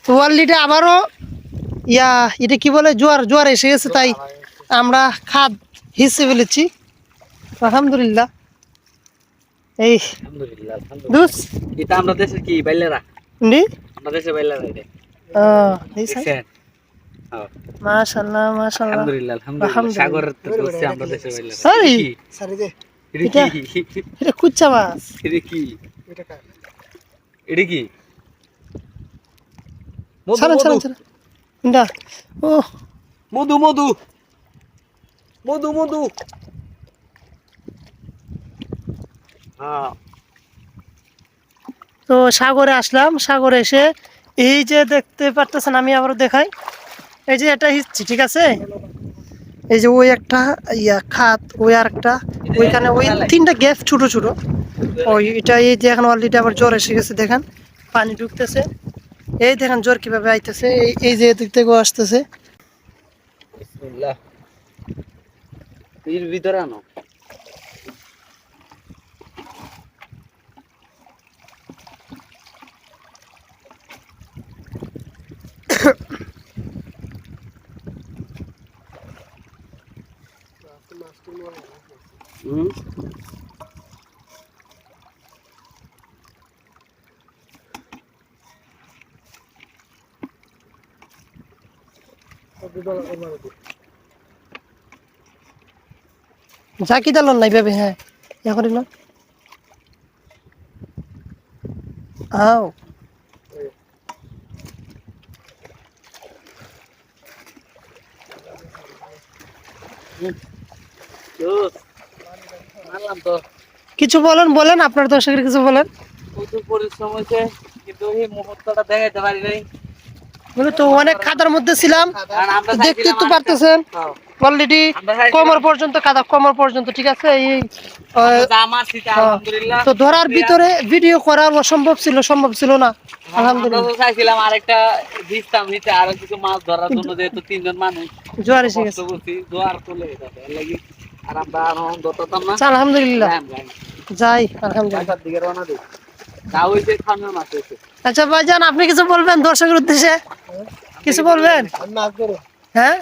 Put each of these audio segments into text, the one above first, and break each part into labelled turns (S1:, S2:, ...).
S1: তো অলরেডি আবারও এটা কি বলে জোয়ার জোয়ার এসে গেছে, তাই আমরা খাদ হিসেবে ফেলেছি। আলহামদুলিল্লাহ। এই
S2: আলহামদুলিল্লাহ
S1: দুস
S2: এটা আমরা দেশে কি বাইলেরা
S1: নি
S2: আমরা দেশে বাইলেরা এটা
S1: এই সাই
S2: দেখছেন
S1: মাশাআল্লাহ মাশাআল্লাহ
S2: আলহামদুলিল্লাহ আলহামদুলিল্লাহ সাগরের তো দোষে আমরা দেশে বাইলেরা
S1: এই
S2: কি
S1: সারি দে
S2: এটা কি
S1: এটা কুচ্চা মাছ।
S2: এটা কি এটা কি মধু
S1: ছাড়েন ছাড়েন
S2: মধু
S1: ছাড়েন ইন্দা ও
S2: মধু মধু মধু মধু হ্যাঁ
S1: তো সাগরে আসলাম, সাগরে এসে এই যে দেখতে পারতেছেন, আমি আবারও দেখাই, এই যে এটা হিচ্ছি, ঠিক আছে, এই যে ওই একটা খাত, ওই আর একটা ওইখানে, ওই তিনটা গ্যাপ ছোট ছোট, ওই এটা এই যে এখন অলরেডি আবার জ্বর এসে গেছে, দেখেন পানি ঢুকতেছে, এই দেখেন জ্বর কিভাবে আইতেছে, এই যে এদিক থেকেও আসতেছে।
S2: বিসমিল্লাহ এর ভিতরে আনো
S1: ঝাঁকি দালন নাই ভেবে, হ্যাঁ এখন না আও
S2: মারলাম তো
S1: কিছু বলেন বলেন, আপনার দর্শকের কিছু বলেন।
S2: প্রচুর পরিশ্রম হয়েছে কিন্তু এই মুহূর্তটা দেখাইতে পারি নাই
S1: বলে তো অনেক কাদার মধ্যে ছিলাম,
S2: কারণ আমরা
S1: দেখতে তো পারতেছেন অলরেডি কোমর পর্যন্ত কাদা, কোমর পর্যন্ত, ঠিক আছে। এই
S2: আলহামদুলিল্লাহ
S1: তো ধরার ভিতরে ভিডিও করা অসম্ভব ছিল, সম্ভব ছিল না। আলহামদুলিল্লাহ
S2: আমরা চাইছিলাম আরেকটা দিস্তাম নিতে আরো কিছু মাছ ধরার জন্য, যেহেতু তিনজন মানুষ
S1: জোয়ার এসে
S2: কষ্ট
S1: গেছে,
S2: করছি জোয়ার চলে যাবে এর লাগি আর আমরা এখন ধরতাম না।
S1: আলহামদুলিল্লাহ যাই, আলহামদুলিল্লাহ।
S2: বাসার দিকে রওনা দিই তাও ওই যে খামের মাছ হয়েছে।
S1: আচ্ছা ভাইজান, আপনি কিছু বলবেন দর্শকের উদ্দেশ্যে, কিছু বলবেন? হ্যাঁ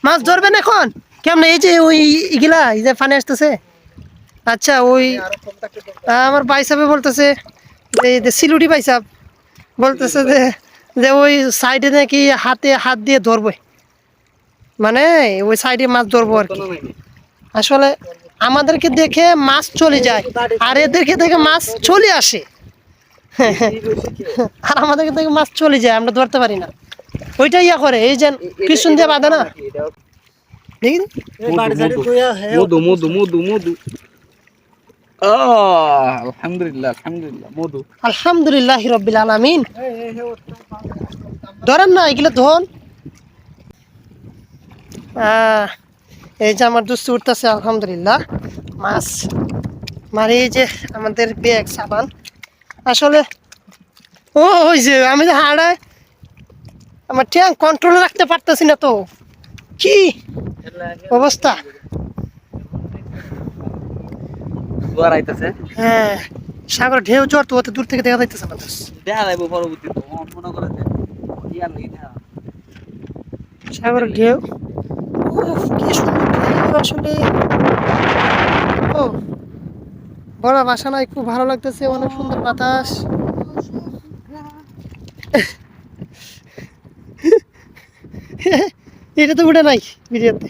S1: মাছ ধরবেন এখন কেমন, এই যে ওই ইগুলা এই যে পানি আসতেছে, আচ্ছা ওই আমার ভাই সাহেব বলতেছে যে সিলুটি ভাই সাহেব বলতেছে যে ওই সাইডে নাকি হাতে হাত দিয়ে ধরবে, মানে ওই সাইডে মাছ ধরবো আর কি। আসলে আমাদেরকে দেখে মাছ চলে যায়, আর এদেরকে দেখে মাছ চলে আসে, আর আমাদেরকে দেখে মাছ চলে যায়, আমরা ধরতে পারি না। ওইটা করে এই যে কৃষ্ণ দিয়ে বাঁধে না,
S2: মধু মধু মধু মধু আলহামদুলিল্লাহ আলহামদুলিল্লাহ মধু
S1: আলহামদুলিল্লাহ রাব্বিল আলামিন। ধরেন না এগুলো ধন, এই যে আমার দুস্থ উঠতেছে, আলহামদুলিল্লাহ মাছ মানে এই যে আমাদের ব্যাগ সাবান, আসলে ওই যে আমি যে হাড়ায় আমার ট্যাঙ্ক কন্ট্রোলে রাখতে পারতেছি না, তো কি অবস্থা।
S2: জোয়ার আইতাছে,
S1: হ্যাঁ সাগর ঢেউ জ্বর তো অত দূর থেকে দেখা যাইতেছে না,
S2: দেখা যাইব পরবর্তীতে মনে করে যে ইয়ার লাগি দেখা
S1: সাগরের ঢেউ, উফ কি সুন্দর ঢেউ আসলে। ও বড় বাসা নাই, খুব ভালো লাগতেছে, অনেক সুন্দর বাতাস। এটা তো উঠে নাই ভিডিওতে।